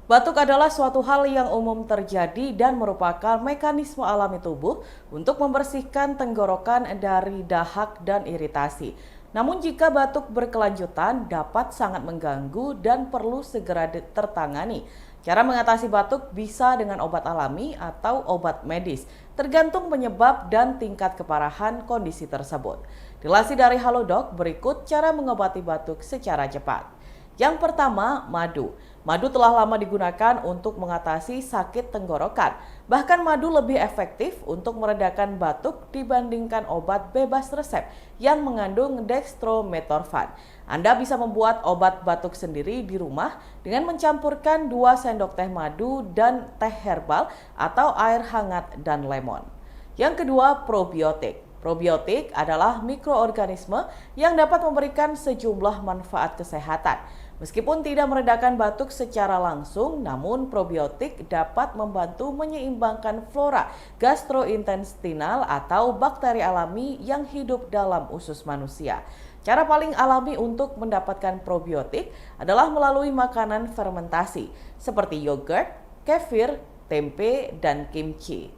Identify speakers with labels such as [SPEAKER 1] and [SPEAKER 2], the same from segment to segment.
[SPEAKER 1] Batuk adalah suatu hal yang umum terjadi dan merupakan mekanisme alami tubuh untuk membersihkan tenggorokan dari dahak dan iritasi. Namun jika batuk berkelanjutan dapat sangat mengganggu dan perlu segera tertangani. Cara mengatasi batuk bisa dengan obat alami atau obat medis, tergantung penyebab dan tingkat keparahan kondisi tersebut. Dilansir dari Halodoc, berikut cara mengobati batuk secara cepat. Yang pertama, madu. Madu telah lama digunakan untuk mengatasi sakit tenggorokan. Bahkan madu lebih efektif untuk meredakan batuk dibandingkan obat bebas resep yang mengandung dextromethorphan. Anda bisa membuat obat batuk sendiri di rumah dengan mencampurkan 2 sendok teh madu dan teh herbal atau air hangat dan lemon. Yang kedua, probiotik. Probiotik adalah mikroorganisme yang dapat memberikan sejumlah manfaat kesehatan. Meskipun tidak meredakan batuk secara langsung, namun probiotik dapat membantu menyeimbangkan flora gastrointestinal atau bakteri alami yang hidup dalam usus manusia. Cara paling alami untuk mendapatkan probiotik adalah melalui makanan fermentasi seperti yogurt, kefir, tempe, dan kimchi.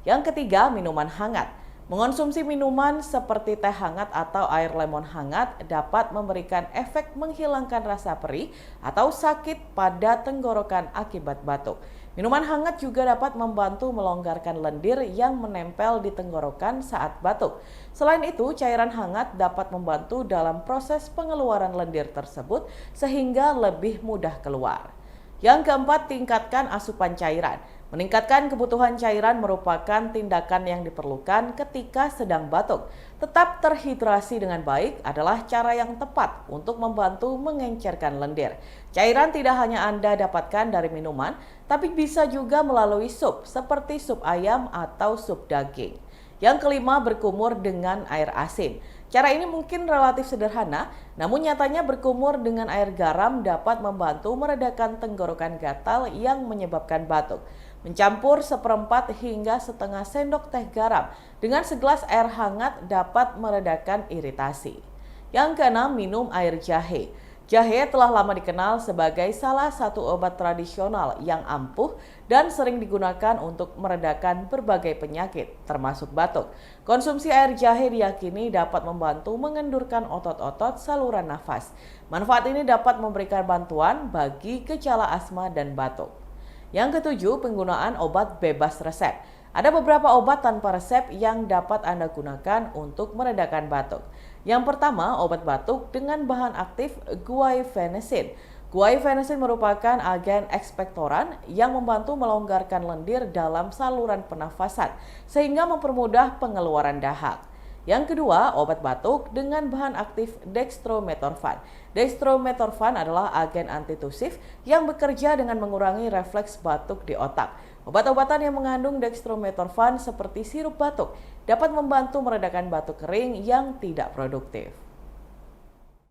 [SPEAKER 1] Yang ketiga, minuman hangat. Mengonsumsi minuman seperti teh hangat atau air lemon hangat dapat memberikan efek menghilangkan rasa perih atau sakit pada tenggorokan akibat batuk. Minuman hangat juga dapat membantu melonggarkan lendir yang menempel di tenggorokan saat batuk. Selain itu, cairan hangat dapat membantu dalam proses pengeluaran lendir tersebut sehingga lebih mudah keluar. Yang keempat, tingkatkan asupan cairan. Meningkatkan kebutuhan cairan merupakan tindakan yang diperlukan ketika sedang batuk. Tetap terhidrasi dengan baik adalah cara yang tepat untuk membantu mengencerkan lendir. Cairan tidak hanya Anda dapatkan dari minuman, tapi bisa juga melalui sup, seperti sup ayam atau sup daging. Yang kelima, berkumur dengan air asin. Cara ini mungkin relatif sederhana, namun nyatanya berkumur dengan air garam dapat membantu meredakan tenggorokan gatal yang menyebabkan batuk. Mencampur seperempat hingga setengah sendok teh garam dengan segelas air hangat dapat meredakan iritasi. Yang keenam, minum air jahe. Jahe telah lama dikenal sebagai salah satu obat tradisional yang ampuh dan sering digunakan untuk meredakan berbagai penyakit, termasuk batuk. Konsumsi air jahe diyakini dapat membantu mengendurkan otot-otot saluran nafas. Manfaat ini dapat memberikan bantuan bagi gejala asma dan batuk. Yang ketujuh, penggunaan obat bebas resep. Ada beberapa obat tanpa resep yang dapat Anda gunakan untuk meredakan batuk. Yang pertama, obat batuk dengan bahan aktif guaifenesin. Guaifenesin merupakan agen ekspektoran yang membantu melonggarkan lendir dalam saluran pernafasan sehingga mempermudah pengeluaran dahak. Yang kedua, obat batuk dengan bahan aktif dextromethorphan. Dextromethorphan adalah agen antitusif yang bekerja dengan mengurangi refleks batuk di otak. Obat-obatan yang mengandung dextromethorphan seperti sirup batuk dapat membantu meredakan batuk kering yang tidak produktif.